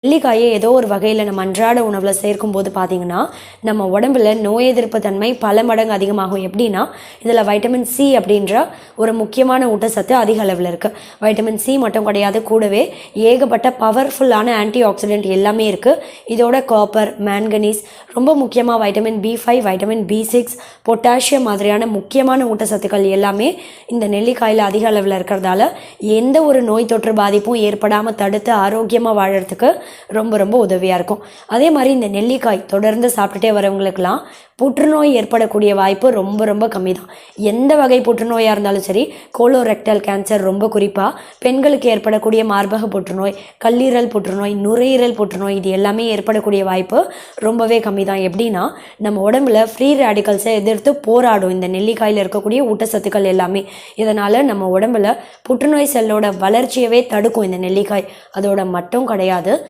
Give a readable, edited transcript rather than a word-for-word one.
நெல்லிக்காயை ஏதோ ஒரு வகையில் நம்ம அன்றாட உணவில் சேர்க்கும்போது பார்த்தீங்கன்னா நம்ம உடம்புல நோய் எதிர்ப்பு தன்மை பல மடங்கு அதிகமாகும். எப்படின்னா இதில் வைட்டமின் சி அப்படின்ற ஒரு முக்கியமான ஊட்டச்சத்து அதிக அளவில் இருக்குது. வைட்டமின் சி மட்டும் கிடையாது, கூடவே ஏகப்பட்ட பவர்ஃபுல்லான ஆன்டி ஆக்சிடென்ட் எல்லாமே இருக்குது. இதோட காப்பர், மேங்கனீஸ், ரொம்ப முக்கியமாக vitamin B5, vitamin B6, potassium மாதிரியான முக்கியமான ஊட்டச்சத்துக்கள் எல்லாமே இந்த நெல்லிக்காயில் அதிக அளவில் இருக்கிறதால எந்த ஒரு நோய் தொற்று பாதிப்பும் ஏற்படாமல் தடுத்து ஆரோக்கியமாக வாழறதுக்கு ரொம்ப ரொம்ப உதவியாக இருக்கும். அதே மாதிரி இந்த நெல்லிக்காய் தொடர்ந்து சாப்பிட்டுட்டே வரவங்களுக்கெல்லாம் புற்றுநோய் ஏற்படக்கூடிய வாய்ப்பு ரொம்ப ரொம்ப கம்மி தான். எந்த வகை புற்றுநோயாக இருந்தாலும் சரி, கோலோரெக்டல் கேன்சர் ரொம்ப குறிப்பாக பெண்களுக்கு ஏற்படக்கூடிய மார்பக புற்றுநோய், கல்லீரல் புற்றுநோய், நுரையீரல் புற்றுநோய், இது எல்லாமே ஏற்படக்கூடிய வாய்ப்பு ரொம்பவே கம்மி தான். எப்படின்னா நம்ம உடம்புல ஃப்ரீ ரேடிக்கல்ஸை எதிர்த்து போராடும் இந்த நெல்லிக்காயில் இருக்கக்கூடிய ஊட்டச்சத்துக்கள் எல்லாமே. இதனால் நம்ம உடம்புல புற்றுநோய் செல்லோட வளர்ச்சியவே தடுக்கும் இந்த நெல்லிக்காய். அதோட மட்டும் கிடையாது,